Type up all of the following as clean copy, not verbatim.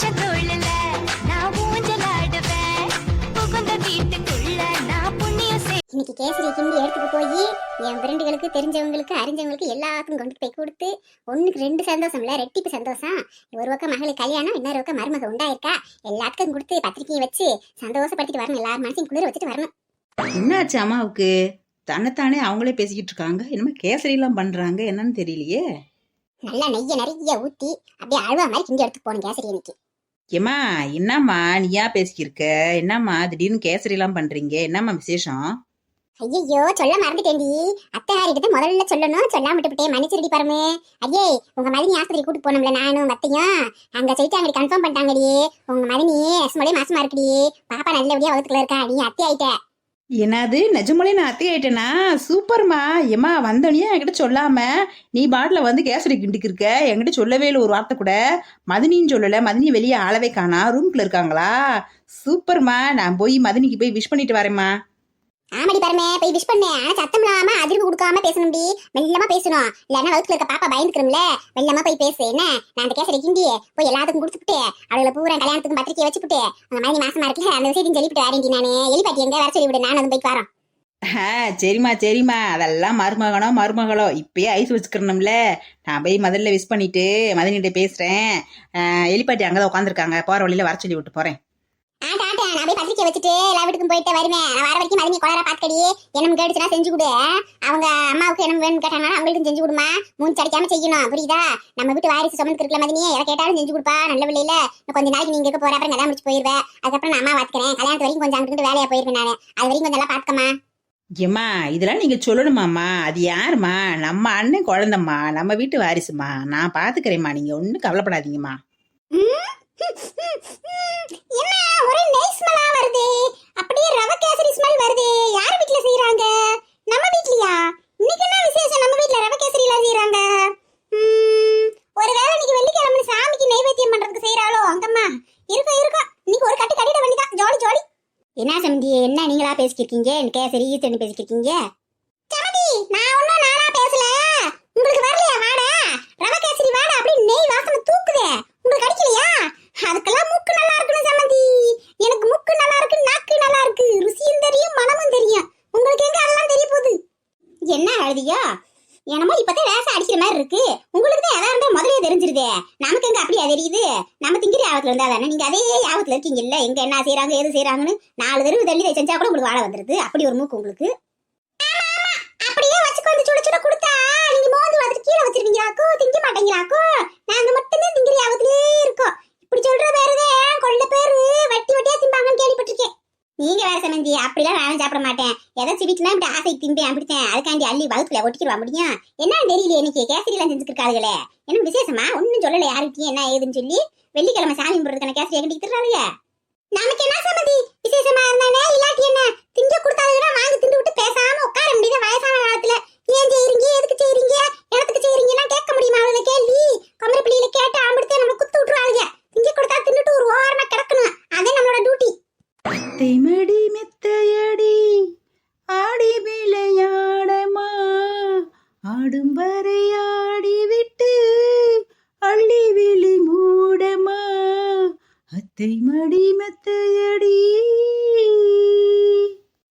புருஷன் தோழல நான் ஊஞ்சலாடுவேன் புகுந்த வீட்டுக்குள்ள நான் புண்ணியம் இன்னைக்கு கேசரி கிண்டி எடுத்துட்டு போய் என் ஃப்ரெண்டுகளுக்கு தெரிஞ்சவங்களுக்கு அறிஞ்சவங்களுக்கு எல்லாருக்கும் கொண்டு போய் கொடுத்து ஒண்ணுக்கு ரெண்டு சந்தோஷம் இல்ல ரெட்டிப்பு சந்தோஷம். ஒரு பக்கம் மகளுக்கு கல்யாணம், இன்னொரு பக்கம் மருமக உண்டாயிருக்கா. எல்லாத்துக்கும் கொடுத்து பத்திரிக்கையை வச்சு சந்தோஷப்படுத்திட்டு வரணும். எல்லாரும் மனசையும் குளிர வச்சுட்டு வரணும். என்னாச்சு அம்மாவுக்கு? தன்னைத்தானே அவங்களே பேசிக்கிட்டு இருக்காங்க. என்னமோ கேசரி எல்லாம் பண்றாங்க, என்னன்னு தெரியலையே. நல்லா நெய்ய நிறைய ஊத்தி அப்படியே அழுவா மாதிரி கிண்டி எடுத்து போகணும் கேசரி இன்னைக்கு. ஏமா என்னம்மா நீயா பேசிக்கிருக்க? என்னம்மா திடீர்னு கேசரி எல்லாம் பண்றீங்க? என்னம்மா விசேஷம்? ஐயோ சொல்ல மறந்துட்டேன்டி. அத்தையாரிட்ட முதல்ல சொல்லணும், சொல்லாம விட்டுவிட்டே மன்னிச்சிருடி பரமே. ஐயே உங்க மதினி ஆஸ்பத்திரி கூட்டு போனோம்ல நானும் மத்தையும், அங்க சொல்லிட்டாங்கடி, கன்ஃபார்ம் பண்ணிட்டாங்கடி. உங்க மதினி எஸ்மோலே மாசமா இருக்குடி, பாப்பா நல்லபடியா வகுத்துக்குள்ள இருக்கா, நீ அத்தை ஆயிட்ட. என்னது நிஜமொழி நான் அத்தை ஆயிட்டேனா? சூப்பர்மா. ஏமா வந்தோடனே என்கிட்ட சொல்லாம நீ பாட்டில் வந்து கேசரி கிண்டிக்கு இருக்க, என்கிட்ட சொல்லவே இல்லை ஒரு வார்த்தை கூட. மதினின்னு சொல்லல, மதினி வெளியே ஆளவே காணா, ரூம்குள்ள இருக்காங்களா? சூப்பர்மா. நான் போய் மதினிக்கு போய் விஷ் பண்ணிட்டு வரேம்மா. ஆமாடி பரமே, போய் விஷ் பண்ணேன். ஆனா சத்தம் இல்லாம அதிர்வு கொடுக்காம பேசணும்டி, மெல்லமா பேசணும். இல்லன்னா வகுத்துல இருக்க பாப்பா பயந்துக்கிறோம்ல, மெல்லமா போய் பேசு. என்ன நான் அந்த கேசரி கிண்டி போய் எல்லாத்துக்கும் கொடுத்துட்டு அவளை பூரா கல்யாணத்துக்கு பத்திரிக்கை வச்சுக்கிட்டு உங்க மதினி மாசமா இருக்குல்ல அந்த விஷயத்தையும் சொல்லிவிட்டு வரேன்டி. நானு எலிப்பாட்டி எங்க வர சொல்லி விடு, நான் வந்து போய் வரேன். சரிம்மா சரிம்மா, அதெல்லாம் மருமகளோ இப்பயே ஐஸ் வச்சுக்கிறணும்ல. நான் போய் முதல்ல விஷ் பண்ணிட்டு மதினிகிட்ட பேசுறேன். எலிப்பாட்டி அங்கதான் உட்காந்துருக்காங்க, போற வழியில வர சொல்லி விட்டு போறேன். நான் போய் பத்திரிக்கை வச்சுட்டு எல்லா வீட்டுக்கும் போயிட்டு வருவேன். நான் வர வரைக்கும் மதினி கொளரா பாத்துக்கடி, என்ன கேடுச்சுன்னா செஞ்சு கொடு. அவங்க அம்மாவுக்கு என்ன வேணும்னு கேட்டாங்கன்னா அவங்களுக்கும் செஞ்சு கொடுமா. மூஞ்சி அடிக்காம செய்யணும், புரியுதா? நம்ம வீட்டு வாரிசு சுமந்து இருக்கல மதினி, எதை கேட்டாலும் செஞ்சு கொடுப்பா. நல்ல பிள்ளையில கொஞ்ச நாளைக்கு நீங்க இருக்க போற, அப்புறம் நல்லா முடிச்சு போயிருவேன். அதுக்கப்புறம் நான் அம்மா பாத்துக்கிறேன். கல்யாணத்து வரைக்கும் கொஞ்சம் அங்கிட்டு வேலையா போயிருவேன். நான் அது வரைக்கும் கொஞ்சம் நல்லா பாத்துக்கமா. ஏம்மா இதெல்லாம் நீங்க சொல்லணுமாம்மா? அது யாருமா? நம்ம அண்ணன் குழந்தைம்மா, நம்ம வீட்டு வாரிசுமா. நான் பாத்துக்கிறேம்மா, நீங்க ஒன்னும் கவலைப்படாதீங்கம்மா. என்ன ஒரே நைஸ் ஸ்மெல்லா வருது, அப்படியே ரவை கேசரி ஸ்மெல் வருது. யார் வீட்ல செய்றாங்க? நம்ம வீட்லயா? இன்னைக்கு என்ன விசேஷம் நம்ம வீட்ல ரவை கேசரி எல்லாம் செய்றாங்க? ஒருவேளை இன்னைக்கு வெள்ளிக்கிழமை சாமிக்கு நைவேத்தியம் பண்றதுக்கு செய்றாளோ? அங்கம்மா இருக்கும் இன்னைக்கு ஒரு கட்டு கட்டிட வேண்டியதான். Jolly jolly. என்ன சமந்தி, என்ன நீங்களா பேசிக்கிருக்கீங்க? கேசரி ஈச்சன்னு பேசிக்கிருக்கீங்க. சமந்தி நான் ஒன்னும் நானா பேசல, உங்களுக்கு வரலையா வாடா? ரவை கேசரி வாடா, அப்படியே நெய் வாசனை தூக்குதே, உங்களுக்கு அடிக்கலையா? அதுக்கெல்லாம் மூக்கு நல்லா இருக்கணும் சமந்தி. எனக்கு மூக்கு நல்லா இருக்கு, நாக்கு நல்லா இருக்கு, ருசியும் தெரியும் மனமும் தெரியும். உங்களுக்கு எங்க அதெல்லாம் தெரிய போகுது? என்ன அழுதியா? என்னமோ இப்பதான் ரேசா அடிக்கிற மாதிரி இருக்கு. உங்களுக்கு தான் எதா இருந்தா முதலே தெரிஞ்சிருதே, நமக்கு எங்க அப்படியா தெரியுது? நம்ம திங்கிற ஆபத்துல இருந்தா தானே. நீங்க அதே ஆபத்துல இருக்கீங்க இல்ல, எங்க என்ன செய்யறாங்க ஏது செய்யறாங்கன்னு 4 தடவை தள்ளி செஞ்சா கூட உங்களுக்கு வாழ வந்துருது. அப்படி ஒரு மூக்கு உங்களுக்கு. அப்படியே வச்சுக்கொண்டு சுட சுட கொடுத்தா நீங்க மோந்து வந்துட்டு கீழே வச்சிருவீங்களாக்கோ, திங்க மாட்டீங்களாக்கோ. நாங்க மட்டும்தான் திங்கிற ஆபத்திலே இருக்கோம். இப்படி சொல்ற பேருதே கொள்ள பேரு வட்டி வட்டியா திம்பாங்கன்னு கேள்விப்பட்டிருக்கேன். நீங்க வேற சமந்தி, அப்படிலாம் நானும் சாப்பிட மாட்டேன். எதை சிவிட்டுனா இப்படி ஆசைக்கு திம்பேன் அப்படித்தேன். அதுக்காண்டி அள்ளி வகுத்துல ஒட்டிக்கிடுவா முடியும். என்னன்னு தெரியல, இன்னைக்கு கேசரி எல்லாம் செஞ்சுருக்காளுகளே. என்ன விசேஷமா? ஒன்னும் சொல்லல யாருக்கிட்டையும் என்ன ஏதுன்னு சொல்லி. வெள்ளிக்கிழமை சாமி கும்பிடுறதுக்கான கேசரி கட்டி திட்டுறாளுங்க. நமக்கு என்ன சமந்தி, விசேஷமா இருந்தானே இல்லாட்டி என்ன திங்க கொடுத்தாலுன்னா வாங்கி திண்டு விட்டு பேசாம உட்கார முடியுது வயசான காலத்துல. ஏன் செய்யறீங்க, எதுக்கு செய்யறீங்க, இடத்துக்கு செய்யறீங்கன்னா கேட்க முடியுமா? அவளை கேள்வி கமர பிள்ளையில கேட்டு ஆம்பிடுத்தே நம்ம குத்து விட்டுருவாங்க. திங்க கொடுத்தா தின்னுட்டு ஒரு ஓரமா கிடக்கணும், அதே நம்மளோட டியூட்டி. மெத்தடி மெத்தையடி ஆடி விளையாடமா, ஆடும் வரை ஆடி விட்டு அள்ளி விழி மூடமா, அத்தை மடி மெத்தையடி.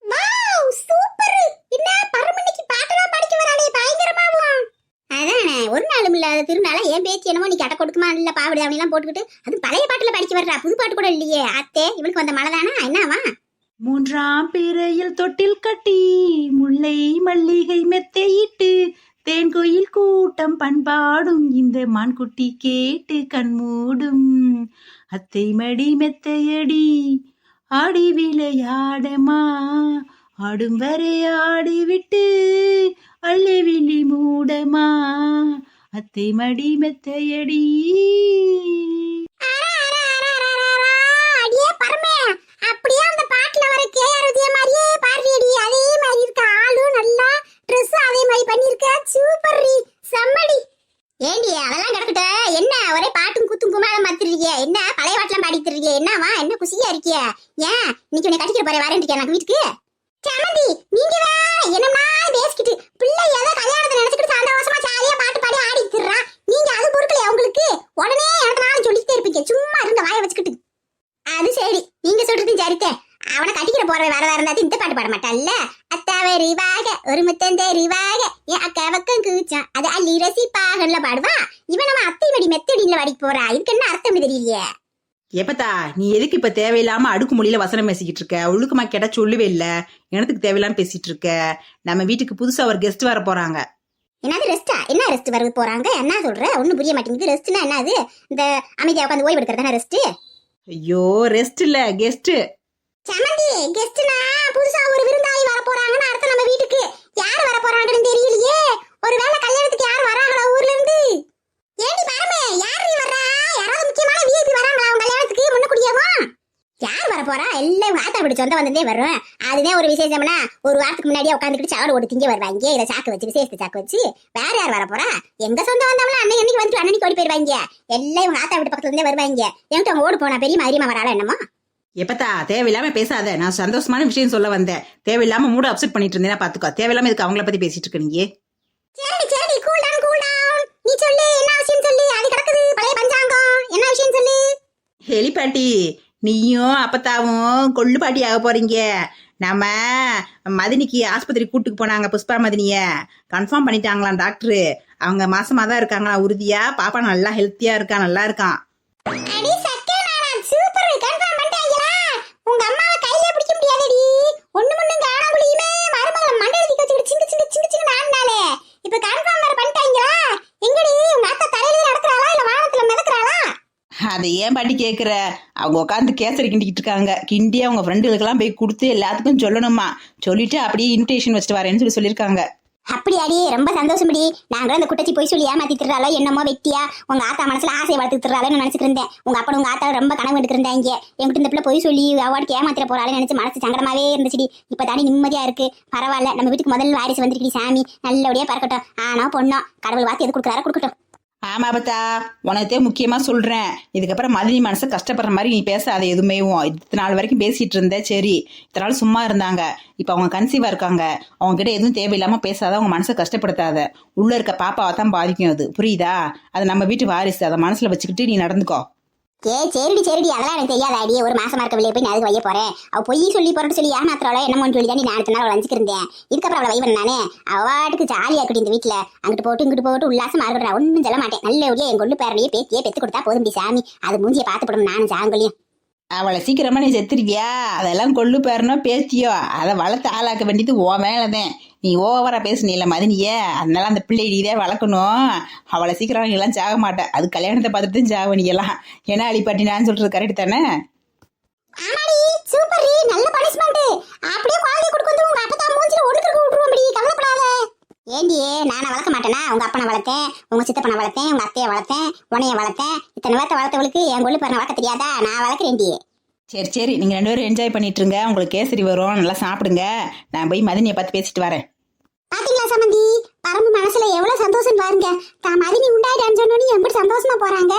Wow super. என்ன பரமணிக்கு பாட்டெல்லாம் படிக்க வராளே, பயங்கரமாவும். அதானே ஒரு நாளும் இல்லாத திருநாள ஏன் பேச்சு என்னமோ நீ கட்ட கொடுக்குமா இல்ல பாவிட அப்படிலாம் போட்டுக்கிட்டு அது பழைய பாட்டுல படிக்க வர்றா, புது பாட்டு கூட இல்லையே. அத்தே இவளுக்கு வந்த மழை தானா என்னவா? 3ஆம் பிறையில் தொட்டில் கட்டி முல்லை மல்லிகை மெத்தையிட்டு தேன்கோயில் கூட்டம் பண்பாடும் இந்த மான்குட்டி கேட்டு கண்மூடும், அத்தை மடி மெத்தையடி ஆடி விளையாடமா, ஆடும் வரை ஆடி விட்டு அள்ளி விழி மூடமா, அத்தை மடி மெத்தையடி. அடியே பரமே, அப்படியே அந்த பாட்டுல வர கேஆர் விஜய மாதிரியே பாடுறியடி, அதே மாதிரி இருக்க. ஆளும் நல்லா ட்ரெஸ் அதே மாதிரி பண்ணிருக்க. சூப்பர் ரி, செம்மடி. ஏண்டி அதெல்லாம் கிடக்கட்ட, என்ன ஒரே பாட்டும் குத்தும் குமாரம் மாத்திருக்கீங்க? என்ன பழைய பாட்டுலாம் பாடிட்டு இருக்கீங்க? என்னவா என்ன குசியா இருக்கிய? ஏன் இன்னைக்கு உன்னை கட்டிக்கிற போற வரேன் எனக்கு வீட்டுக்கு? சமந்தி நீங்க வேற என்னமா பேசிக்கிட்டு, பிள்ளை ஏதோ கல்யாணத்தை நினைச்சுக்கிட்டு சந்தோஷமா ஜாலியா பாட்டு பாடி ஆடிக்கிறா. நீங்க அது பொறுக்கலையா உங்களுக்கு? உடனே எனக்கு நானும் சொல்லிக்கிட்டே இருப்பீங்க. சும்மா இருங்க வாய பாட மாட்டாள்ல. அத்தாவை ரிவாக ஒரு முத்தம் தெரிவாக என் அக்கா பக்கம் கூச்சான் அது அள்ளி ரசிப்பாகல பாடுவா. இவன் நம்ம அத்தை வடி மெத்தடியில வாடிக்கு போறா. இதுக்கு என்ன அர்த்தம் தெரியலையே. எப்பத்தா நீ எதுக்கு இப்ப தேவையில்லாம அடுக்குமொழியில வசனம் பேசிக்கிட்டு இருக்க? ஒழுக்கமா கேட்டா சொல்லவே இல்ல. எனத்துக்கு தேவையில்லாம பேசிட்டு இருக்க. நம்ம வீட்டுக்கு புதுசா ஒரு கெஸ்ட் வர போறாங்க. என்னது ரெஸ்டா? என்ன ரெஸ்ட் வரது போறாங்க? என்ன சொல்ற? ஒண்ணும் புரிய மாட்டேங்குது. ரெஸ்ட்னா என்னது? இந்த அமைதியா உட்காந்து ஓய்வு எடுக்கிறதான ரெஸ்ட்? ஐயோ ரெஸ்ட் இல்ல கெஸ்ட். சமந்தி கெஸ்ட்னா புதுசா ஒரு விருந்தாளி வர போறாங்கன்னு அர்த்தம். நம்ம வீட்டுக்கு யார் வர போறாங்கன்னு தெரியலையே. ஒருவேளை கல்யாணத்துக்கு யார் வராங்களா ஊர்ல இருந்து? ஏண்டி மரமே யார் நீ வர்றா? யாராவது முக்கியமான விஐபி வராங்களா உங்க கல்யாணத்துக்கு? முன்னக்கூடியவா யார் வர போறா? எல்லாம் ஆத்தா வீடு சொந்த வந்ததே வரும். அதுதான் ஒரு விசேஷம்னா ஒரு வாரத்துக்கு முன்னாடியே உட்காந்துக்கிட்டு சாவடு ஓடி திங்க வருவாங்க. இதை சாக்கு வச்சு விசேஷத்தை சாக்கு வச்சு வேற யார் வர போறா? எங்க சொந்த வந்தவங்களா அன்னைக்கு வந்துட்டு அன்னைக்கு ஓடி போயிருவாங்க. எல்லாம் இவங்க ஆத்தா வீட்டு பக்கத்துல இருந்தே வருவாங்க. என்கிட்ட அவங்க ஓடு போனா பெரிய மாதிரிமா வராளா என்னமோ? எப்பத்தா தேவையில்லாம பேசாத. நான் சந்தோஷமான விஷயம் சொல்ல வந்தேன். தேவையில்லாம மூட அப்செட் பண்ணிட்டு இருந்தேன்னா பாத்துக்கோ. தேவையில்லாம இதுக்கு அவங்கள பத்தி பேசிட்டு இருக்க நீ. சரி கூல் டவுன். நீ சொல்லு என்ன விஷயம் சொல்லு. அது கிடக்குது பழைய பஞ்சாங்கம். என்ன விஷயம் சொல்லு. எலிப்பாட்டி நீயும் அப்பத்தாவும் கொள்ளு பாட்டி ஆக போறீங்க. நம்ம மதினிக்கு ஆஸ்பத்திரி கூட்டுக்கு போனாங்க. புஷ்பா மதினிய கன்ஃபார்ம் பண்ணிட்டாங்களாம் டாக்டரு. அவங்க மாசமா தான் இருக்காங்களா உறுதியா. பாப்பா நல்லா ஹெல்த்தியா இருக்கா, நல்லா இருக்கான். அடி சக்கேனானா சூப்பர். கன்ஃபார்ம் பண்ணிட்டாங்களா? உங்க அம்மாவை கையில பிடிக்க முடியாதடி. ஒண்ணும் காணாமலியுமே மருமகள மண்டல தூக்கி வச்சிட்டு சிங்கு நான்னாலே. இப்ப கன்ஃபார்ம் வேற பண்ணிட்டாங்களா? எங்கடி உங்க அத்தை தலையில நடக்கறாளா இல்ல வானத்துல மிதக்கறாளா? அதை ஏன் பாட்டி கேட்குற? அவங்க உட்காந்து கேசரி கிண்டிக்கிட்டு இருக்காங்க. கிண்டி அவங்க ஃப்ரெண்டுகளுக்கெல்லாம் போய் கொடுத்து எல்லாத்துக்கும் சொல்லணுமா. சொல்லிட்டு அப்படியே இன்விடேஷன் வச்சுட்டு வரேன்னு சொல்லியிருக்காங்க. அப்படியாடி ரொம்ப சந்தோஷம்டி. நாங்களும் அந்த குட்டச்சி போய் சொல்லி ஏமாத்தி திட்டுறாளோ என்னமோ வெட்டியா உங்க ஆத்தா மனசுல ஆசையை வளர்த்து திட்டுறாளோன்னு நினைச்சிட்டு இருந்தேன். உங்க அப்பா உங்க ஆத்தா ரொம்ப கனவு எடுத்திருந்தாங்க. என்கிட்ட இந்த பிள்ளை போய் சொல்லி அவார்டுக்கு ஏமாத்திர போறாளே நினைச்சு மனசு சங்கடமாவே இருந்துச்சுடி. இப்ப தானே நிம்மதியா இருக்கு. பரவாயில்ல, நம்ம வீட்டுக்கு முதல்ல வாரிசு வந்துருக்கடி. சாமி நல்லபடியா பறக்கட்டும். ஆனா பொண்ணோ கடவுள் வாத்தி எது கொடுக்குறாரோ கொடுக்கட்டும். ஆமா பத்தா உனக்கே முக்கியமா சொல்றேன். இதுக்கப்புறம் மதினி மனசு கஷ்டப்படுற மாதிரி நீ பேச அதை எதுவுமே. இத்தனை நாள் வரைக்கும் பேசிட்டு இருந்த சரி. இத்தனை நாள் சும்மா இருந்தாங்க. இப்ப அவங்க கன்சீவா இருக்காங்க. அவங்க கிட்ட எதுவும் தேவையில்லாம பேசாத. அவங்க மனசை கஷ்டப்படுத்தாத. உள்ள இருக்க பாப்பாவை தான் பாதிக்கும். அது புரியுதா? அது நம்ம வீட்டு வாரிசு. அதை மனசுல வச்சுக்கிட்டு நீ நடந்துக்கோ. சரிடி அதெல்லாம் எனக்கு தெரியாதாடி. ஒரு மாசமா இருக்க வெளியே போய் நான் அதுக்கு வைய போறேன். அவ பொய் சொல்லி போறேன்னு சொல்லி ஏமாத்திராளோ என்னமோன்னு சொல்லி தான் நான் அடுத்த நாள் வச்சுட்டு இருந்தேன். இதுக்கப்புறம் அவளை வைவன் நானே அவாட்டுக்கு ஜாலியா இருக்கட்டும். இந்த வீட்டுல அங்கிட்டு போட்டு இங்கிட்டு போட்டு உல்லாசமா இருக்கட்டும். ஒன்றும் சொல்ல மாட்டேன். நல்ல ஒடியா என் கொண்டு பேரனையே பேத்தியே பெத்து கொடுத்தா போதும் சாமி. அது மூஞ்சியை பார்த்துப்படும் நானும் சாங்கொல்லியும். அவளை சீக்கிரமா நீ செத்துருவியா? அதெல்லாம் கொள்ளு பேரனோ பேத்தியோ அதை வளர்த்து ஆளாக்க வேண்டியது ஓ மேலதான். நீ ஓவரா பேசுனீல மதினிய. அதனால அந்த பிள்ளை நீதே வளர்க்கணும். அவளை சீக்கிரம் நீ எல்லாம் சாக மாட்டேன். அது கல்யாணத்தை பார்த்துட்டு தான் சாக நீ எல்லாம். ஏன்னா அழிப்பாட்டி நான் சொல்றது கரெக்ட் தானே? ஆமாடி சூப்பர். நல்ல பனிஷ்மெண்ட். அப்படியே குழந்தை கொடுக்க வந்து உங்க அப்பா மூஞ்சில ஒடுக்க விட்டுருவோம்டி. கவலைப்படாத. ஏண்டி நானா வளர்க்க மாட்டேனா? உங்க அப்பனை வளர்த்தேன், உங்க சித்தப்பனை வளர்த்தேன், உங்க அத்தையை வளர்த்தேன், உனைய வளர்த்தேன். இத்தனை பேர்த்த வளர்த்தவளுக்கு என் கொள்ளு பேரனை வளர்க்க தெரியாதா? நான் வளர்க்குறேன்டி. சரி நீங்க 2 பேரும் என்ஜாய் பண்ணிட்டு இருங்க. உங்களுக்கு கேசரி வரும், நல்லா சாப்பிடுங்க. நான் போய் மதினியை பார்த்து பேசிட்டு வரேன். பாத்தீங்களா சமந்தி, பரம்பு மனசுல எவ்வளவு சந்தோஷம் பாருங்க. தான் மதினி உண்டாயிட்டான்னு சொன்னோன்னு எப்படி சந்தோஷமா போறாங்க.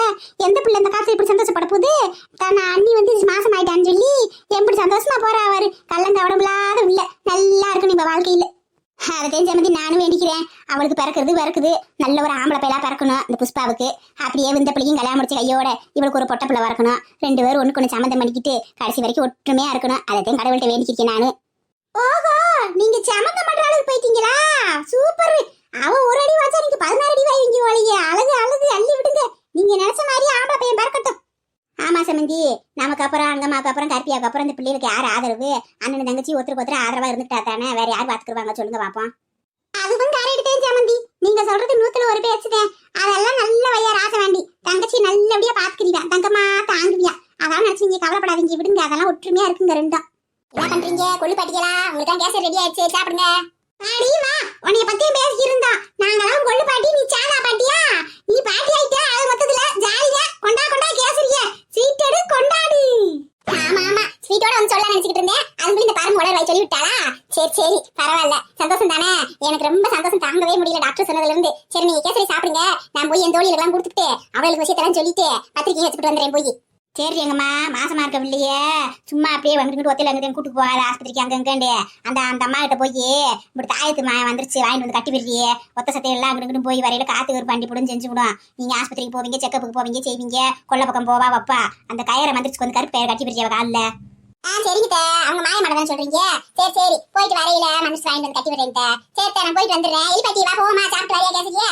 எந்த பிள்ளை இந்த காலத்துல இப்படி சந்தோஷப்பட போகுது? தான் அண்ணி வந்து மாசம் ஆயிட்டான்னு சொல்லி எப்படி சந்தோஷமா போறா அவரு. கள்ளங்கவடமில்லாத இல்ல நல்லா இருக்கணும் இப்ப வாழ்க்கையில. அதை தெரிஞ்ச மாதிரி நானும் வேண்டிக்கிறேன். அவளுக்கு பிறக்குது நல்ல ஒரு ஆம்பளை பையலா பிறக்கணும் இந்த புஷ்பாவுக்கு. அப்படியே இந்த பிள்ளையும் கல்யாணம் முடிச்ச கையோட இவளுக்கு ஒரு பொட்ட பிள்ளை வரக்கணும். 2 பேரும் ஒண்ணுக்கு ஒண்ணு சம்மந்தம் பண்ணிக்கிட்டு கடைசி வரைக்கும் ஒற்றுமையா இருக்கணும். அதைத்தான் கடவுள்கிட்ட வேண்டிக்கிறேன் நானு. ஓஹோ, நீங்க சம்மந்தம் பண்ற அளவுக்கு போயிட்டீங்களா? சூப்பர். அவ ஒரு அடி வாச்சா நீங்க 16 அடி வாங்கி ஓலையே. அழகு அள்ளி விடுங்க. நீங்க நினைச்ச மாதிரி ஆம்பளை பையன் பிறக்கட்டும். ஆமா சமந்தி, நமக்கு அப்புறம் அங்கம்மாக்கு அப்புறம் கற்பியாவுக்கு அப்புறம் இந்த பிள்ளைகளுக்கு யார் ஆதரவு? அண்ணன் தங்கச்சி ஒருத்தருக்கு ஆதரவா இருந்துட்டா தானே வேற யார் பாத்துக்குவாங்க சொல்லுங்க பாப்போம். அதுவும் கரெக்ட் சமந்தி. நீங்க சொல்றது 100ல ஒரு பேச்சுதேன். அதெல்லாம் நல்ல வையா ராச வேண்டி தங்கச்சி நல்லபடியா பாத்துக்கிறீங்க. தங்கம்மா தாங்குவியா. அதான் நினைச்சு நீங்க கவலைப்படாதீங்க. விடுங்க, அதெல்லாம் ஒற்றுமையா இருக்குங்க ரெண்டும். என்ன பண்றீங்க? கொள்ளு பாட்டிகளா? உங்களுக்கு கேஸ் ரெடி ஆயிடுச்சு, சாப்பிடுங்க. அடி வா, உன்னைய பத்தியும் பேசி இருந்தோம். நாங்களாம் கொள்ளு பாட்டி, நீ சாதா பாட்டியா? நீ பாட்டி ஆயிட்டா. அது மொத்தத்துல ஜாலியா கொண்டா கேசரிய ஸ்வீட் எடு கொண்டாடு. ஆமா ஸ்வீட்டோட வந்து சொல்ல நினைச்சிட்டு இருந்தேன். அதுக்குள்ள இந்த பாருங்க உடல் வாய் சொல்லி விட்டாளா? சரி பரவாயில்ல, சந்தோஷம் தானே. எனக்கு ரொம்ப சந்தோஷம், தாங்கவே முடியல டாக்டர் சொன்னதுல இருந்து. சரி நீங்க கேசரி சாப்பிடுங்க. நான் போய் என் தோழிகளுக்கு கொடுத்துட்டு அவளுக்கு விஷயத்தெல்லாம் சொல்லிட்டு பத்திரிக்கை வச்சுட்டு வந்துடுறேன் போய். சரி எங்கம்மா, மாசமா இருக்க இல்லையே சும்மா அப்படியே வந்துட்டு ஒத்தையில அங்கே கூட்டு போகாத ஆஸ்பத்திரிக்கு அங்கங்கண்டு. அந்த அம்மா கிட்ட போய் இப்படி தாயத்து வந்துருச்சு வாங்கிட்டு வந்து கட்டி விடுறியே ஒத்த சத்தையெல்லாம் அங்கிட்டு போய் வரையில காத்து ஒரு வண்டி போடும் செஞ்சு விடும். நீங்க ஆஸ்பத்திரிக்கு போவீங்க, செக்கப்புக்கு போவீங்க, செய்வீங்க. கொல்ல பக்கம் போவா வப்பா அந்த கயிறை வந்துருச்சு கொஞ்சம் கருப்பு கட்டி விடுறிய காலில். சரிங்க அவங்க மாய மாட்டதான் சொல்றீங்க. சரி சரி போயிட்டு வரையில மனசு வாங்கிட்டு வந்து கட்டி விடுறேன். சரி நான் போயிட்டு வந்துடுறேன். எலிபாட்டி வா போமா சாப்பிட்டு வரையா கேசரியா?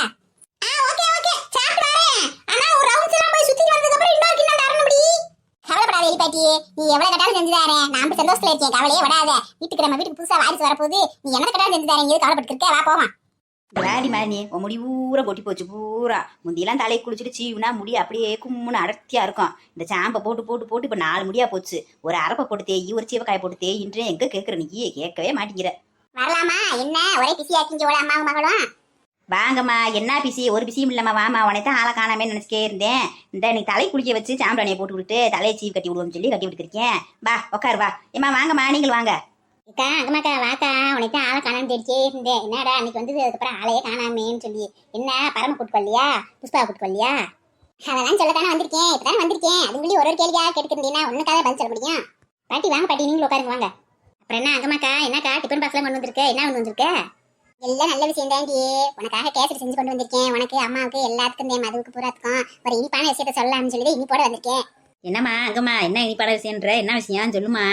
ஓகே ஓகே சாப்பிட்டு வரேன். ஆனா ஒரு ரவுண்ட்ஸ் எல்லாம் போய் சுத்தி வந்ததுக்கு அப்புறம் இன்னொரு கிண்ணம் தரணும்டி. கவலைப்படாத எலிபாட்டி, நீ எவ்வளவு கட்டாலும் செஞ்சு தரேன். நான் அப்படி சந்தோஷத்துல இருக்கேன், கவலையே விடாத. நம்ம வீட்டுக்கு புதுசா வாரிசு வரப்போகுது, நீ என்ன கட்டாலும் செஞ்சு தரேன். எது கவலைப்பட்டு இருக்க, வா போமா. விளையாடி மாதிரி உன் முடி பூரா கொட்டி போச்சு பூரா. முந்தியெல்லாம் தலையை குளிச்சுட்டு சீவுனா முடி அப்படியே கும்முன்னு அடர்த்தியா இருக்கும். இந்த சாம்பை போட்டு போட்டு போட்டு இப்போ 4 முடியா போச்சு. ஒரு அரப்பை போட்டு தேய், ஒரு சீவக்காயை போட்டு தேயின்றே எங்க கேட்குற நீ கேட்கவே மாட்டேங்கிற. வரலாமா என்ன ஒரே பிஸியா இருக்கீங்க ஓட அம்மாவும் மகளும்? வாங்கம்மா, என்ன பிசி? ஒரு பிசியும் இல்லம்மா, வாமா. உனைத்தான் ஆளை காணாமே நினைச்சுக்கே இருந்தேன். இந்த நீ தலை குளிக்க வச்சு சாம்பிராணியை போட்டு விட்டு தலையை சீவு கட்டி விடுவோம்னு சொல்லி கட்டி விட்டுருக்கேன். வா உட்காரு வா. ஏம்மா வாங்கம்மா, நீங்கள் வாங்க. அக்கா அங்கம்மாக்கா வாக்கா, உனக்கு ஆளை காணாம தேடிச்சே இருந்தேன். என்னடா அன்னைக்கு வந்து அதுக்கப்புறம் ஆளையே காணாமேன்னு சொல்லி என்ன பரம கூட்டுக்கொள்ளியா புஷ்பா கூட்டுக்கொள்ளியா? அதெல்லாம் சொல்லத்தானே வந்திருக்கேன், இப்பதானே வந்திருக்கேன். அதுக்குள்ளே ஒரு கேள்வியா கேட்டுக்கிட்டீங்கன்னா ஒன்னுக்காக பதில் சொல்ல முடியும். பாட்டி வாங்க பாட்டி, நீங்களும் உட்காருங்க வாங்க. அப்புறம் என்ன அங்கம்மாக்கா, என்னக்கா டிஃபன் பாக்ஸ்லாம் கொண்டு வந்திருக்க? என்ன கொண்டு வந்திருக்க? எல்லாம் நல்ல விஷயம் தாண்டி. உனக்காக கேசரி செஞ்சு கொண்டு வந்திருக்கேன். உனக்கு அம்மாவுக்கு எல்லாத்துக்கும் இந்த மதுவுக்கு பூராத்துக்கும் ஒரு இனிப்பான விஷயத்த சொல்லலாம்னு சொல்லி இனிப்போட வந்திருக்கேன். என்னம்மா அங்கம்மா, என்ன இனிப்பாட விஷயம்ன்ற? என்ன விஷயம் சொல்லுமா?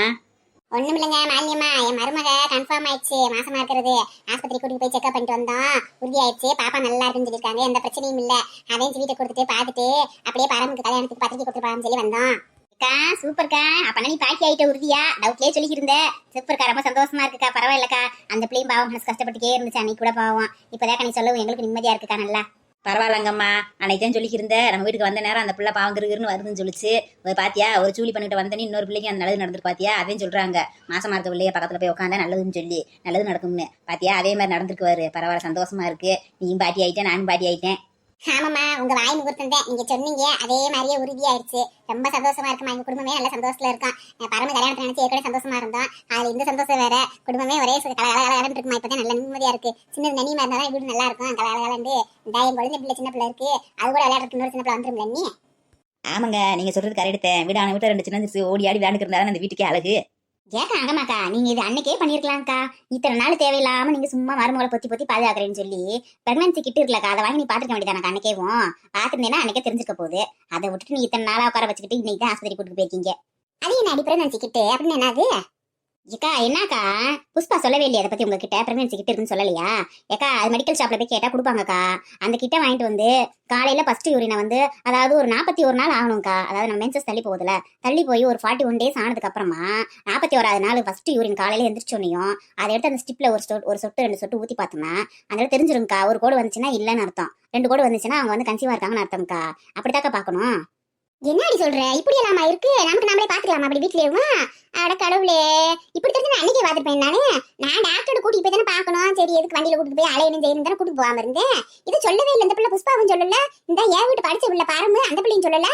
ஒண்ணும் இல்லைங்க மாலியம்மா, என் மருமக கன்ஃபார்ம் ஆயிடுச்சு மாசமா இருக்கிறது. ஆஸ்பத்திரி கூட்டிட்டு போய் செக்அப் பண்ணிட்டு வந்தோம். உறுதி ஆயிடுச்சு, பாப்பா நல்லா இருக்குன்னு சொல்லியிருக்காங்க, எந்த பிரச்சனையும் இல்ல. அதையும் வீட்டை கொடுத்துட்டு பார்த்துட்டு அப்படியே பரமுக்கு கல்யாணத்துக்கு பத்திரிக்கை கொடுத்துருப்பான்னு சொல்லி வந்தோம். அக்கா சூப்பர்க்கா, அப்ப நீ பாக்கி ஆயிட்ட உறுதியா? டவுட்லயே சொல்லிக்கிருந்த. சூப்பர்க்கா, ரொம்ப சந்தோஷமா இருக்குக்கா. பரவாயில்லக்கா, அந்த பிள்ளையும் பாவம் மனசு கஷ்டப்பட்டுக்கே இருந்துச்சு அன்னைக்கு கூட பாவம். இப்பதான் நீ சொல்லவும் எங்களுக்கு நிம்மதியா இருக்குக்கா. நல்லா பரவாயில்லங்கம்மா, அன்னைக்கு சொல்லிக்கிருந்த நம்ம வீட்டுக்கு வந்த நேரம் அந்த பிள்ளை பாவங்கிருன்னு வருதுன்னு சொல்லிச்சு. பாத்தியா, ஒரு சூலி பண்ணிட்டு வந்தேன்னு இன்னொரு பிள்ளைக்கு அந்த நல்லது நடந்துட்டு பாத்தியா? அதையும் சொல்றாங்க, மாசமா இருக்க பிள்ளைய பக்கத்துல போய் உட்காந்தா நல்லதுன்னு சொல்லி நல்லது நடக்கும்னு. பாத்தியா, அதே மாதிரி நடந்துருக்குவாரு. பரவாயில்ல, சந்தோஷமா இருக்கு. நீயும் பாட்டி ஆயிட்டேன், நானும் பாட்டி ஆயிட்டேன். ஆமாம்மா, உங்க வாய் முகூர்த்தம் தான் நீங்க சொன்னீங்க, அதே மாதிரியே உறுதியாயிருச்சு. ரொம்ப சந்தோஷமா இருக்குமா, எங்க குடும்பமே நல்ல சந்தோஷத்துல இருக்கான். பரம கல்யாணத்தை நினைச்சு ஏற்கனவே சந்தோஷமா இருந்தோம். அதுல இந்த சந்தோஷம் வேற. குடும்பமே ஒரே கலகலன்னு இருக்குமா. இப்பதான் நல்ல நிம்மதியா இருக்கு. சின்ன நனிமா இருந்தாதான் வீடு நல்லா இருக்கும். கலகலன்னு இந்த என் குழந்தை பிள்ளை சின்ன பிள்ளை இருக்கு, அது கூட விளையாடுறதுக்கு இன்னொரு சின்ன பிள்ளை வந்துரும்ல நீ. ஆமாங்க, நீங்க சொல்றது கரெக்ட். வீடான வீட்டுல 2 சின்ன ஓடி ஆடி விளையாண்டு இருந்தாலும் அந்த வீட்டுக்கே அழகு. ஏக்கா அங்கம்மாக்கா, நீங்க இது அன்னைக்கே பண்ணிருக்கலாம்க்கா. இத்தனை நாள் தேவையில்லாம நீங்க சும்மா மருமகளை பொத்தி பொத்தி பாதுகாக்கிறேன்னு சொல்லி பிரெக்னன்சி கிட்ட இருக்கலக்கா. அதை வாங்கி நீ பாத்துக்க வேண்டியதானக்கா. அன்னைக்கேவும் பாத்துருந்தேன்னா அன்னைக்கே தெரிஞ்சுக்க போகுது. அதை விட்டுட்டு நீ இத்தனை நாளா உட்கார வச்சுக்கிட்டு இன்னைக்கு தான் ஆஸ்பத்திரி கூட்டு போயிருக்கீங்க. அது என்ன அடி பிரெக்னன்சி கிட்டு அப்படின்னு என்னது? ஏக்கா என்னக்கா, புஷ்பா சொல்லவே இல்லையா அதை பத்தி உங்ககிட்ட? பிரெக்னன்சி கிட்ட இருக்குன்னு சொல்லலையா? ஏக்கா, அது மெடிக்கல் ஷாப்ல போய் கேட்டா கொடுப்பாங்கக்கா. அந்த கிட்ட வாங்கிட்டு வந்து காலையில ஃபர்ஸ்ட் யூரினை வந்து அதாவது ஒரு 41 நாள் ஆகணும்க்கா. அதாவது நம்ம மென்சஸ் தள்ளி போகுதுல, தள்ளி போய் ஒரு 41 days ஆனதுக்கு அப்புறமா 41வது நாள் ஃபர்ஸ்ட் யூரின் காலையில எந்திரிச்சோனையும் அதை எடுத்து அந்த ஸ்டிப்ல ஒரு சொட்டு 2 சொட்டு ஊத்தி பார்த்தோம்னா அந்த தெரிஞ்சிருங்கக்கா. ஒரு கோடு வந்துச்சுன்னா இல்லைன்னு அர்த்தம், 2 கோடு வந்துச்சுன்னா அவங்க வந்து கன்சீவா இருக்காங்கன்னு அர்த்தம்க்கா. அப்படித்தாக்கா பாக்கணும். என்னடி சொல்ற? இப்படி எல்லாமா இருக்கு? நமக்கு நம்மளே பாத்துக்கலாமா அப்படி வீட்லயும்? அட கடவுளே, இப்படி தெரிஞ்சு அன்னைக்கே பாத்துருப்பேன் நானு. நான் டாக்டரோட கூட்டிட்டு போய் தானே பாக்கணும். சரி எதுக்கு வண்டியில கூட்டிட்டு போய் அலையணும் செய்யணும் தானே கூட்டிட்டு போகாம இருந்தேன். இது சொல்லவே இல்லை. இந்த பிள்ளை புஷ்பாவும் சொல்லல, இந்த என் வீட்டு படிச்ச பிள்ளை பாருங்க அந்த பிள்ளையும் சொல்லல.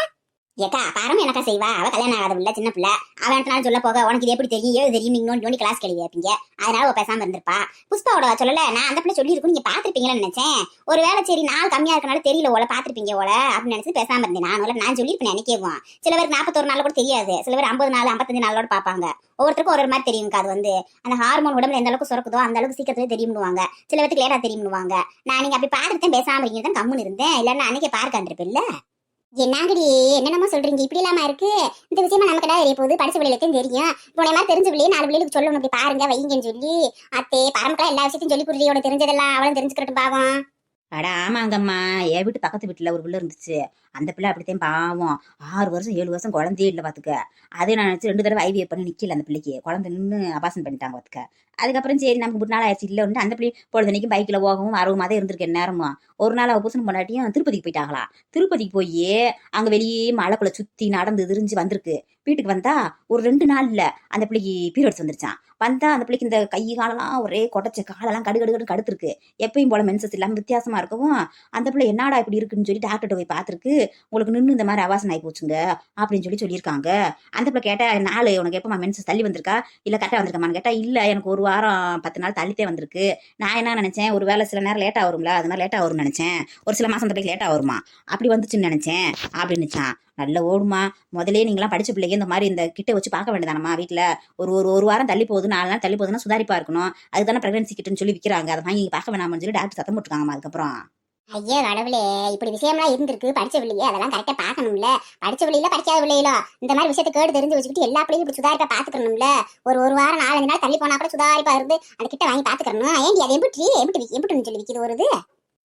ஏக்கா பாரம் எனக்கா செய்வா? அவ கல்யாணம் ஆகாத பிள்ளை, சின்ன பிள்ளை. அவன் சொல்ல போக உனக்கு இது எப்படி தெரியும் ஏது தெரியும் இன்னொன்று கிளாஸ் கேள்வி கேட்பீங்க. அதனால அவ பேசாம இருந்திருப்பா. புஷ்பாவோட சொல்லல, நான் அந்த பிள்ளை சொல்லி இருக்கும் நீங்க பாத்துருப்பீங்கன்னு நினைச்சேன். ஒரு வேலை சரி நாள் கம்மியா இருக்கனால தெரியல ஓல பாத்துருப்பீங்க ஓல அப்படின்னு நினைச்சு பேசாம இருந்தேன். நான் சொல்லியிருப்பேன் நினைக்கவும். சில பேருக்கு 41 நாள் கூட தெரியாது, சில பேர் 50 நாள் 55 நாளோட பாப்பாங்க. ஒவ்வொருத்தருக்கும் ஒரு மாதிரி தெரியுங்க. அது வந்து அந்த ஹார்மோன் உடம்புல எந்த அளவுக்கு சுரக்குதோ அந்த அளவுக்கு சீக்கிரத்துல தெரியும்னுவாங்க. சில பேருக்கு லேட்டா தெரியும்னுவாங்க. நான் நீங்க அப்படி பாத்துட்டு பேசாம இருக்கீங்க கம்முன்னு இருந்தேன். இல்லன்னா அன்னைக்கே பார்க்காண்டிருப்பில்ல. என்னங்கடி என்னென்னமோ சொல்றீங்க? இப்படி இல்லாம இருக்கு இந்த விஷயமா நமக்கு தான் தெரிய போகுது. படிச்ச பிள்ளைகளுக்கும் தெரியும். போன மாதிரி தெரிஞ்ச பிள்ளையே 4 பிள்ளைகளுக்கு சொல்லணும் அப்படி பாருங்க வைங்கன்னு சொல்லி. அத்தே பரமக்கெல்லாம் எல்லா விஷயத்தையும் சொல்லி கொடுறீ. தெரிஞ்சதெல்லாம் அவளும் தெரிஞ்சுக்கிட்டு பாவம். அட ஆமாங்கம்மா, என் வீட்டு பக்கத்து வீட்டுல ஒரு பிள்ளை இருந்துச்சு. அந்த பிள்ளை அப்படித்தான் பாவம். 6 வருஷம் 7 வருஷம் குழந்தையே இல்லை பாத்துக்க. அதே நான் நினைச்சு 2 தடவை ஐவிஎஃப் பண்ணி நிக்கல அந்த பிள்ளைக்கு. குழந்தை நின்று அபாசன் பண்ணிட்டாங்க பாத்துக்க. அதுக்கப்புறம் சரி நமக்கு 3 நாள் ஆயிடுச்சு இல்லை வந்து அந்த பிள்ளை பொழுதுனைக்கும் பைக்ல போகவும் வரவும் அதே இருந்திருக்கேன் நேரமும். ஒரு நாள் அவ புருஷன் பொண்டாட்டியும் திருப்பதிக்கு போயிட்டாங்களா. திருப்பதிக்கு போய் அங்க வெளியே மலைக்குள்ள சுத்தி நடந்து திரிஞ்சு வந்திருக்கு. வீட்டுக்கு வந்தா ஒரு 2 நாள்ல அந்த பிள்ளைக்கு பீரியட்ஸ் வந்துருச்சான். வந்தா அந்த பிள்ளைக்கு இந்த கை காலெல்லாம் ஒரே கொடைச்ச காலெல்லாம் கடுகடுன்னு கடுத்துருக்கு. எப்பயும் போல மென்சஸ் இல்லாம வித்தியாசமா இருக்கவும் அந்த பிள்ளை என்னடா இப்படி இருக்குன்னு சொல்லி டாக்டர்கிட்ட போய் பார்த்துருக்கு. உங்களுக்கு நின்று இந்த மாதிரி அவாசன் ஆகி போச்சுங்க அப்படின்னு சொல்லியிருக்காங்க. அந்த பிள்ளை கேட்டா நாள் உனக்கு எப்பமா மென்சஸ் தள்ளி வந்திருக்கா இல்ல கரெக்டா வந்திருக்காமான்னு கேட்டா இல்ல எனக்கு 1 வாரம் 10 நாள் தள்ளித்தே வந்திருக்கு. நான் என்ன நினைச்சேன், ஒரு வேலை சில நேரம் லேட்டா வரும்ல அது மாதிரி லேட்டா வரும்னு நினைச்சேன். ஒரு சில மாசம் பிள்ளைக்கு லேட்டா வருமா அப்படி வந்துச்சுன்னு நினைச்சேன் அப்படின்னுச்சான். நல்ல ஓடுமா, முதலே நீங்களாம் படிச்ச பிள்ளைங்க இந்த மாதிரி இந்த கிட்ட வச்சு பார்க்க வேண்டியதானம்மா. வீட்டுல ஒரு வாரம் தள்ளி போகுது 4 நாள் தள்ளி போகுதுன்னா சுதாரிப்பா இருக்கணும். அதுதானே பிரெக்னன்சி கிட்டுன்னு சொல்லி விற்கிறாங்க. அதை வாங்கி பார்க்க வேணாம்னு சொல்லி டாக்டர் சத்தம் போட்டுருக்காங்கம்மா. அதுக்கப்புறம் ஐயோ கடவுளே, இப்படி விஷயம்லாம் இருந்திருக்கு. படிச்ச பிள்ளையே அதெல்லாம் கரெக்டா பாக்கணும்ல. படிச்ச பிள்ளையில படிக்காத பிள்ளைகளோ இந்த மாதிரி விஷயத்தை கேடு தெரிஞ்சு வச்சுக்கிட்டு எல்லா பிள்ளையும் இப்படி சுதாரிப்பா பாத்துக்கணும்ல. ஒரு வாரம் 4-5 நாள் தள்ளி போனா கூட சுதாரிப்பா இருந்து அந்த கிட்ட வாங்கி பாத்துக்கணும். ஏன்டி அது எப்படின்னு சொல்லி விற்கிது வருது.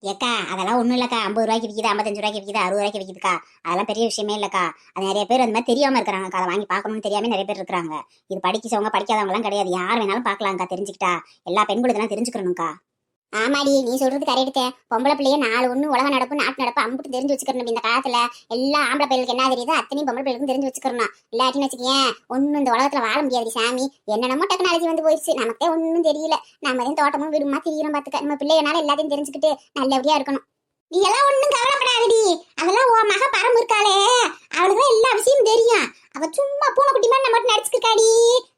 ஏக்கா அதெல்லாம் ஒண்ணும் இல்லக்கா. 50 ரூபாய்க்கு விற்கிது, 55 ரூபாய்க்கு விற்கிது, 60 ரூபாய்க்கு விற்கிதுக்கா. அதெல்லாம் பெரிய விஷயமே இல்லக்கா. அது நிறைய பேர் அந்த மாதிரி தெரியாம இருக்கிறாங்க. அதை வாங்கி பார்க்கணும்னு தெரியாம நிறைய பேர் இருக்கிறாங்க. இது படிச்சவங்க படிக்காதவங்க எல்லாம் கிடையாது. யார் வேணாலும் பாக்கலாம்க்கா. தெரிஞ்சுக்கிட்டா எல்லா பெண்களும் இதெல்லாம் தெரிஞ்சுக்கணும்க்கா. ஆமாடி, நீ சொல்றது கரெக்ட். பொம்பளை பிள்ளைய 4 ஒண்ணு உலக நடப்பு நாட்டு நடப்பு அம்புட்டு தெரிஞ்சு வச்சுக்கணும். இந்த காலத்துல எல்லா ஆம்பளை பிள்ளைகளுக்கு என்ன தெரியுதோ அத்தனையும் பொம்பளை பிள்ளைகளுக்கும் தெரிஞ்சு வச்சுக்கணும். இல்லாட்டின்னு வச்சுக்கேன் ஒன்னும் இந்த உலகத்துல வாழ முடியாது சாமி. என்னென்னமோ டெக்னாலஜி வந்து போயிடுச்சு, நமக்கே ஒன்னும் தெரியல. நம்ம தான் தோட்டமும் வீடுமா திரியிறோம் பாத்துக்க. நம்ம பிள்ளைகனால எல்லாத்தையும் தெரிஞ்சுக்கிட்டு நல்லபடியா இருக்கணும். நீ எல்லாம் ஒண்ணும் கவலைப்படாதடி. அதெல்லாம் உன் மக பரம் இருக்காளே, அவளுக்கு தான் எல்லா விஷயமும் தெரியும். அவ சும்மா பூனைக்குட்டி மாதிரி நம்ம நடிச்சுக்கிருக்காடி.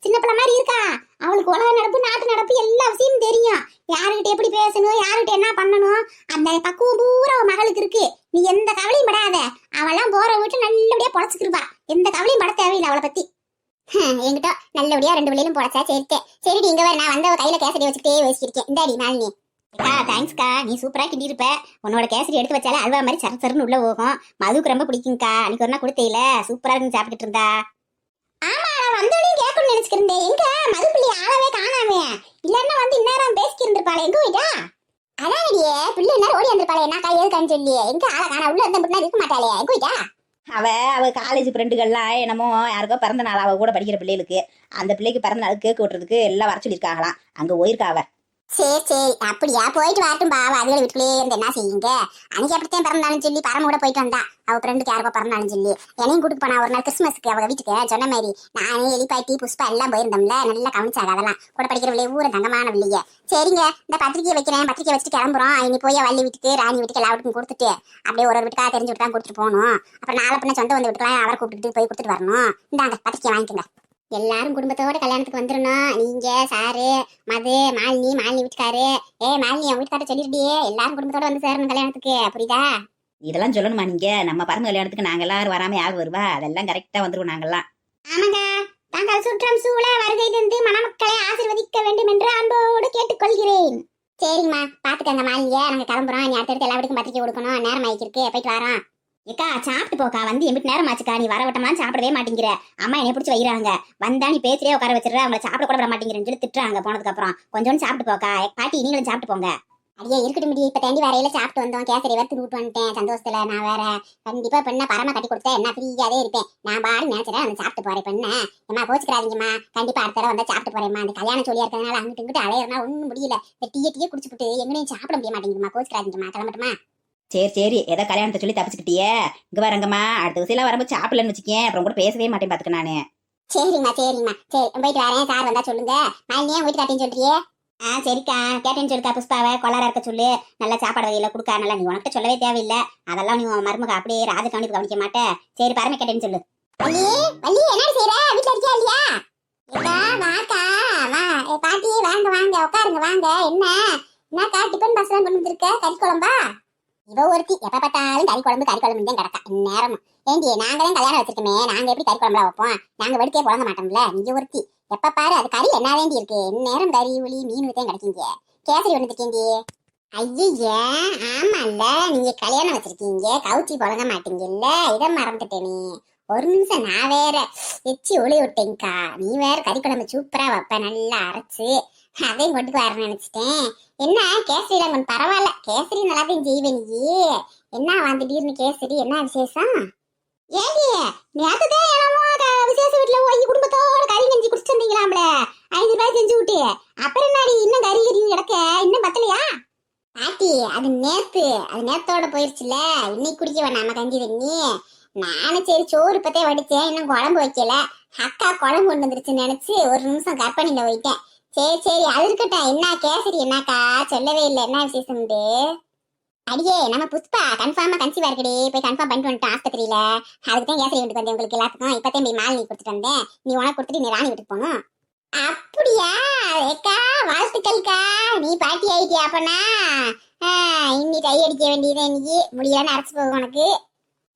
சின்ன பிள்ளை மாதிரி இருக்கா. அவளுக்கு உலக நடப்பு நாட்டு நடப்பு எல்லா விஷயமும் தெரியும். யாருக்கிட்ட எப்படி பேசணும், யாருக்கிட்ட என்ன பண்ணணும், அந்த பக்குவம் பூரா அவன் மகளுக்கு இருக்கு. நீ எந்த கவலையும் படாத. அவெல்லாம் போற வீட்டுல நல்லபடியா பொழைச்சுக்கிருப்பா. எந்த கவலையும் பட தேவையில்லை அவளை பத்தி. என்கிட்ட நல்லபடியா 2 பிள்ளைகளும் பொழைச்சா சரிட்டேன். சரிடி, இங்க வேற நான் வந்த கையில கேசரி வச்சுக்கிட்டே யோசிச்சிருக்கேன். இந்தாடி மாலினி. தேங்க்ஸ்க்கா, நீ சூப்பரா கிண்டி இருப்ப. உன்னோட கேசரி எடுத்து வச்சாலே அல்வா மாதிரி சரசரன்னு உள்ள போகும். மதுக்கு ரொம்ப பிடிக்கும்க்கா. அன்னைக்கு ஒரு நாள் கொடுத்தையில சூப்பரா இருந்து சாப்பிட்டுட்டு இருந்தா. ஆமா, நான் வந்தோடனே கேட்கணும்னு நினைச்சுக்கிறேன். எங்க மது பிள்ளை ஆளவே காணாமே. இல்லன்னா வந்து இந்நேரம் பேசிக்கி இருந்திருப்பாளே. எங்க போயிட்டா? அதானடியே பிள்ளை நேரம் ஓடி வந்திருப்பாளே. என்ன கை எதுக்கான்னு சொல்லி எங்க ஆளை காணா. உள்ள இருந்த இருக்க மாட்டாளே. எங்க போயிட்டா? அவ காலேஜ் ஃப்ரெண்டுகள்லாம் என்னமோ யாருக்கோ பிறந்த நாள் அவ கூட படிக்கிற பிள்ளைகளுக்கு அந்த பிள்ளைக்கு பிறந்த நாள் கேக்கு விட்டுறதுக்கு எல்லாம் வர சொல்லியிருக்காங்களாம். அங்க போயிருக்கா அவ. சரி அப்படியா, போயிட்டு வரட்டும் பாவ. அதுகளை வீட்டுக்குள்ளே இருந்து என்ன செய்யுங்க. அன்னைக்கு அப்படித்தான் பிறந்தாலும் சொல்லி பரம கூட போயிட்டு வந்தா. அவ ஃப்ரெண்டுக்கு யாருக்கோ பிறந்தாலும் சொல்லி என்னையும் கூட்டிட்டு போனா ஒரு நாள் கிறிஸ்மஸ்க்கு அவங்க வீட்டுக்கு. சொன்ன மாதிரி நானே எலிப்பாட்டி புஷ்பா எல்லாம் போயிருந்தோம்ல. நல்லா கவனிச்சாங்க. அதெல்லாம் கூட படிக்கிற பிள்ளைய ஊர தங்கமான பிள்ளைங்க. சரிங்க, இந்த பத்திரிக்கை வைக்கிறேன். பத்திரிக்கை வச்சுட்டு கிளம்புறோம். இனி போய் வள்ளி வீட்டுக்கு ராணி வீட்டுக்கு எல்லா வீட்டுக்கும் கொடுத்துட்டு அப்படியே ஒரு வீட்டுக்காக தெரிஞ்சு விட்டு தான் கொடுத்துட்டு போகணும். அப்புறம் நாளை பின்ன சொந்த வந்து வீட்டுக்குலாம் அவரை கூப்பிட்டு போய் கொடுத்துட்டு வரணும். இந்தாங்க பத்திரிக்கை வாங்கிக்கோங்க. எல்லாரும் குடும்பத்தோட கல்யாணத்துக்கு வந்துடணும். நீங்க சாரு மது மாலினி வீட்டுக்காரு. மாலினி அவங்க வீட்டுக்கார சொல்லிருடியே எல்லாரும் குடும்பத்தோட வந்து சேரணும் கல்யாணத்துக்கு. புரியுதா? இதெல்லாம் சொல்லணுமா நீங்க? நம்ம பரந்த கல்யாணத்துக்கு நாங்க எல்லாரும் வராம யாரு வருவா? அதெல்லாம் கரெக்டா வந்துருவோம் நாங்கெல்லாம். ஆமாங்க, தாங்கள் சுற்றம் சூழ வருகை தந்து மணமக்களை ஆசீர்வதிக்க வேண்டும் என்று அன்போடு கேட்டுக்கொள்கிறேன். சரிங்கம்மா, பாத்துக்கங்க மாலினிய. நாங்க கிளம்புறோம். நீ அடுத்தடுத்து எல்லா வீட்டுக்கும் பத்திரிக்கை கொடுக்கணும். நேரம் ஆயிருக்கு, போயிட்டு வரோம். ஏக்கா சாப்பிட்டு போக்கா. வந்து எம்பிட்டு நேரம் ஆச்சுக்கா. நீ வரவட்டம்லாம் சாப்பிடவே மாட்டேங்கிற. அம்மா என்னை பிடிச்சி வைக்கிறாங்க. வந்தா நீ பேச்சிலே உட்கார வச்சிருக்க. அவங்களை சாப்பிட கூட விட மாட்டேங்கிறேன்னு சொல்லி திட்டுறாங்க. போனதுக்கு அப்புறம் கொஞ்சோண்டு சாப்பிட்டு போக்கா. பாட்டி நீங்களும் சாப்பிட்டு போங்க. அடியே இருக்கட்டும் முடியும். இப்ப தாண்டி வரையில சாப்பிட்டு வந்தோம். கேசரி வறுத்து விட்டு வந்துட்டேன் சந்தோஷத்துல. நான் வேற கண்டிப்பா பெண்ண பரம கட்டி கொடுத்தா என்ன ஃப்ரீயாவே இருப்பேன். நான் பாரு நினைச்சிட்டேன் வந்து சாப்பிட்டு போறேன். பெண்ண ஏமா கோச்சுக்கிறாதீங்கம்மா. கண்டிப்பா அடுத்த தடவை வந்தா சாப்பிட்டு போறேம்மா. அந்த கல்யாணம் சொல்லியா இருக்கிறதுனால அங்கிட்டு இங்கிட்டு அலையறனா ஒன்னும் முடியல. இந்த டீயே குடிச்சுட்டு எங்கனையும் சாப்பிட முடிய மாட்டேங்குதுமா. கோச்சுக்கிறாதீங்கம்மா. கிளம்பட்டுமா? சரி ஏதோ கல்யாணத்தை சொல்லி தப்பிச்சுக்கிட்டியே. இங்க வரங்கம்மா, அடுத்த விஷயம் வரும்போது சாப்பிடலன்னு வச்சுக்கேன். அப்புறம் கூட பேசவே மாட்டேன் பாத்துக்க நானு. சரிங்கம்மா சரி போயிட்டு வரேன். சார் வந்தா சொல்லுங்க. நான் ஏன் வீட்டு காட்டின்னு சொல்றியே? சரிக்கா கேட்டேன்னு சொல்லிக்கா. புஷ்பாவை கொள்ளார இருக்க சொல்லு. நல்லா சாப்பாடு வகையில கொடுக்கா. நல்லா நீ உனக்கு சொல்லவே தேவையில்லை. அதெல்லாம் நீ மருமக அப்படியே ராஜகாண்டி கவனிக்க மாட்டேன். சரி பரம கேட்டேன்னு சொல்லு. வள்ளி என்ன செய்யற? வீட்டுல இருக்கியா இல்லையா? வாக்கா வா. பாட்டி வாங்க உட்காருங்க வாங்க. என்னக்கா டிபன் பாக்ஸ் கொண்டு வந்திருக்க? கறி குழம்பா? இவ ஒருத்தி எப்ப பார்த்தாலும் கறி குழம்பு தான் கிடக்கா நேரமும். ஏண்டி நாங்க தான் கல்யாணம் வச்சிருக்கோமே, நாங்க எப்படி கறி குழம்புலாம் வைப்போம்? நாங்க வெடிக்கே புழங்க மாட்டோம்ல. நீங்க ஒருத்தி எப்ப பாரு அது கறி என்ன வேண்டி இருக்கு. நேரம் கறி ஒளி மீன் தான் கிடைக்கீங்க. கேசரி ஒண்ணு இருக்கீங்க. ஐயா ஆமால்ல, நீங்க கல்யாணம் வச்சிருக்கீங்க. கவுச்சி புழங்க மாட்டீங்கல்ல. இதை மறந்துட்டேனே. ஒரு நிமிஷம் நான் வேற எச்சி ஒளி விட்டேங்க்கா. நீ வேற கறி குழம்பு சூப்பரா வைப்ப நல்லா அரைச்சு. அதையும் கொண்டு வரேன்னு நினைச்சிட்டேன். என்ன கேசரிலாம் கொஞ்சம் பரவாயில்ல. கேசரி நல்லாத்தையும் செய்வேன். நீ என்ன திடீர்னு கேசரி? என்ன விசேஷம்? ஏண்டி நேத்துதான் என்னமோ விசேஷ வீட்டுல போய் குடும்பத்தோட கறி நெஞ்சு குடிச்சு வந்தீங்களாம்ல. 5 ரூபாய் செஞ்சு விட்டு. அப்புறம் என்னடி இன்னும் கறி கிடக்க? இன்னும் பத்தலையா? பாட்டி அது நேத்தோட போயிருச்சுல. இன்னைக்கு குடிக்க வேணாம கஞ்சி தண்ணி. நானும் சரி சோறு இப்பத்தே வடிச்சேன். இன்னும் குழம்பு வைக்கல. அக்கா குழம்பு கொண்டு வந்துருச்சுன்னு நினைச்சு ஒரு நிமிஷம் கற்பனையில போயிட்டேன். சரி அது இருக்கட்டும். என்ன கேசரி என்னக்கா சொல்லவே இல்லை. என்ன விசேஷம்ண்டு? அடியே நம்ம புஷ்பா கன்ஃபார்மா கன்சீவா இருக்கடி. போய் கன்ஃபார்ம் பண்ணிட்டு வந்துட்டேன் ஆஸ்பத்திரியில. அதுக்கு தான் கேசரி வீட்டுக்கு வந்தேன் உங்களுக்கு எல்லாத்துக்கும். இப்பதான் போய் மாலினி கொடுத்துட்டு வந்தேன். நீ உனக்கு கொடுத்துட்டு நீ ராணி வீட்டுக்கு போகணும். அப்படியா? ஏக்கா வாழ்த்துக்கள்க்கா. நீ பாட்டி ஆயிட்டியா? அப்பனா இன்னி கை அடிக்க வேண்டியது. இன்னைக்கு முடியலன்னு அரைச்சு போகும் உனக்கு.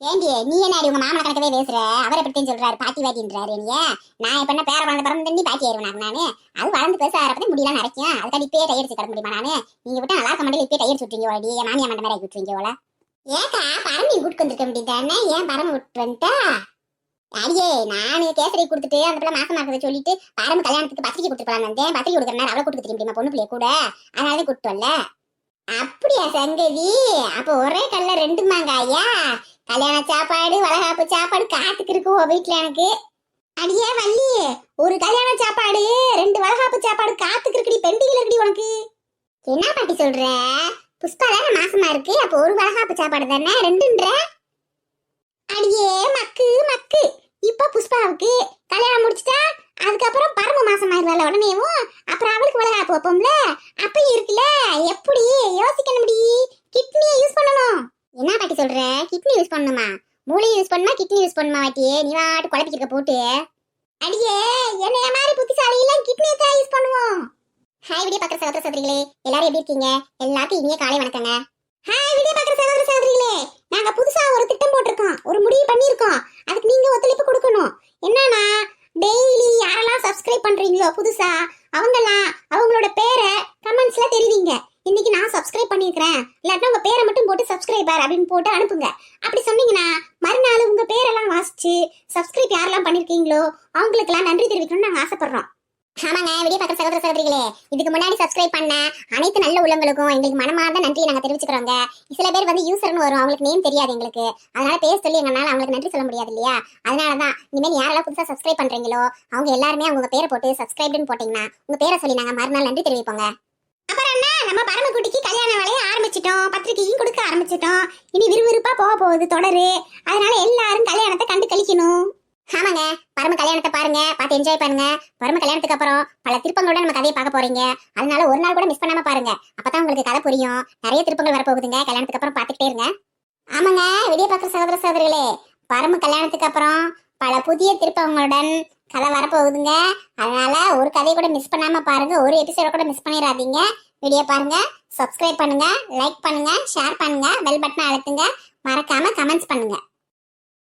ஏண்டி நீ என்ன உங்க மாமனை கணக்கவே பேசுற? அவர் எப்படின்னு சொல்றாரு பாட்டி வாட்டின்றாரு நீ. நான் இப்ப என்ன பேர குழந்தை பிறந்து தண்ணி பாட்டி ஆயிருவேன் நானு. அது வளர்ந்து பேச ஆரப்பதே முடியலாம் நிறைக்கும். அதுக்காக இப்பயே டையடிச்சு கிடக்க முடியுமா நானு? நீங்க விட்டு நல்லா இருக்க மாட்டேன் இப்பயே டையடிச்சு விட்டுறீங்க ஓடி. என் மாமியா மண்ட மாதிரி ஆக்கி விட்டுறீங்க ஓல. ஏக்கா பரமி கூட்டு வந்திருக்க வேண்டியதானே? ஏன் பரம விட்டு வந்துட்டா? அடியே நானு கேசரி கொடுத்துட்டு அந்த பிள்ளை மாசமா இருக்கிறத சொல்லிட்டு பரம கல்யாணத்துக்கு பத்திரிக்கை கொடுத்துருப்பாங்க வந்தேன். பத்திரிக்கை கொடுக்குற நேரம் அவளை கூட்டு தெரியுமா பொண்ணு பிள்ளைய கூட, அதனாலதான் கூட்டு வரல. அப்படியா சங்கதி? அப்ப ஒரே கல்ல ரெண்டு மாங்காயா? கல்யாண சாப்பாடு வளகாப்பு சாப்பாடு காத்துக்கு இருக்கு வீட்டுல எனக்கு. அடியே வள்ளி, ஒரு கல்யாண சாப்பாடு 2 வளகாப்பு சாப்பாடு காத்துக்கு இருக்குடி, பெண்டிகில இருக்குடி உனக்கு. என்ன பாட்டி சொல்ற? புஷ்பா தானே மாசமா இருக்கு, அப்ப ஒரு வளகாப்பு சாப்பாடு தானே 2ன்ற? அடியே மக்கு மக்கு, இப்ப புஷ்பாவுக்கு கல்யாணம் முடிச்சுட்டா அதுக்கப்புறம் பரம மாசம் ஆயிடுவாள் உடனேவும். அப்புறம் அவளுக்கு வளகாப்பு வைப்போம்ல, அப்பயும் இருக்குல்ல. எப்படி யோசிக்கணும்? கிட்னியை யூஸ் பண்ணணும். என்ன பாட்டி சொல்ற? கிட்னி யூஸ் பண்ணணுமா? மூளையை யூஸ் பண்ணுமா கிட்னி யூஸ் பண்ணுமா பாட்டியே? நீ வாட்டு குழப்பிக்க போட்டு. அடியே என்னைய மாதிரி புத்திசாலியில கிட்னியை தான் யூஸ் பண்ணுவோம். ஹாய் வீடியோ பாக்குற சகோதர சகோதரிகளே, எல்லாரும் எப்படி இருக்கீங்க? எல்லாருக்கும் இனிய காலை வணக்கங்க. ஹாய் வீடியோ பாக்குற சகோதர சகோதரிகளே, நாங்க புதுசா ஒரு திட்டம் போட்டிருக்கோம், ஒரு முடிவு பண்ணிருக்கோம். அதுக்கு நீங்க ஒத்துழைப்பு கொடுக்கணும். என்னன்னா டெய்லி யாரெல்லாம் சப்ஸ்கிரைப் பண்றீங்களோ புதுசா அவங்கெல்லாம் அவங்களோட பேரை கமெண்ட்ஸ்ல தெரிவிங்க. இன்னைக்கு நான் சப்ஸ்கிரைப் பண்ணிருக்கிறேன், இல்லாட்டா உங்க பேரை மட்டும் போட்டு சப்ஸ்கிரைபர் அப்படின்னு போட்டு அனுப்புங்க. அப்படி சொன்னீங்கன்னா மறுநாள் உங்க பேரெல்லாம் வாசிச்சு சப்ஸ்கிரைப் யாரெல்லாம் பண்ணிருக்கீங்களோ அவங்களுக்கு எல்லாம் நன்றி தெரிவிக்கணும்னு நாங்க ஆசைப்படுறோம். ஆமாங்க வீடியோ பார்க்குற சகோதர சகோதரிகளே, இதுக்கு முன்னாடி சப்ஸ்கிரைப் பண்ண அனைத்து நல்ல உள்ளங்களுக்கும் எங்களுக்கு மனமார்ந்த நன்றியை நாங்க தெரிவிச்சுக்கிறோங்க. சில பேர் வந்து யூசர்னு வரும், அவங்களுக்கு நேம் தெரியாது எங்களுக்கு, அதனால பேர் சொல்லி எங்களால அவங்களுக்கு நன்றி சொல்ல முடியாது இல்லையா? அதனாலதான் இனிமேல் யாரெல்லாம் புதுசா சப்ஸ்கிரைப் பண்றீங்களோ அவங்க எல்லாருமே அவங்க பேரை போட்டு சப்ஸ்கிரைப்னு போட்டீங்கன்னா உங்க பேரை சொல்லி நாங்க மறுநாள் நன்றி தெரிவிப்போங்க. அப்புறம் என்ன, நம்ம பரமக்குட்டிக்கு கல்யாண வேலையை ஆரம்பிச்சிட்டோம், பத்திரிக்கையும் கொடுக்க ஆரம்பிச்சிட்டோம். இனி விறுவிறுப்பா போக போகுது தொடரு. அதனால எல்லாரும் கல்யாணத்தை கண்டு கழிக்கணும். ஆமாங்க, பரம கல்யாணத்தை பாருங்க, பார்த்து என்ஜாய் பண்ணுங்க. பரம கல்யாணத்துக்கு அப்புறம் பல திருப்பங்களோட நம்ம கதையை பார்க்க போறீங்க. அதனால ஒரு நாள் கூட மிஸ் பண்ணாம பாருங்க, அப்பதான் உங்களுக்கு கதை புரியும். நிறைய திருப்பங்கள் வரப்போகுதுங்க, கல்யாணத்துக்கு அப்புறம் பார்த்துக்கிட்டே இருங்க. ஆமாங்க வீடியோ பார்க்குற சகோதர சகோதரிகளே, பரம கல்யாணத்துக்கு அப்புறம் பல புதிய திருப்பங்களுடன் கதை வரப்போகுதுங்க. அதனால ஒரு கதையை கூட மிஸ் பண்ணாம பாருங்க, ஒரு எபிசோட கூட மிஸ் பண்ணிடாதீங்க. வீடியோ பாருங்க, சப்ஸ்கிரைப் பண்ணுங்க, லைக் பண்ணுங்க, ஷேர் பண்ணுங்க, பெல் பட்டனை அழுத்துங்க, மறக்காம கமெண்ட்ஸ் பண்ணுங்க.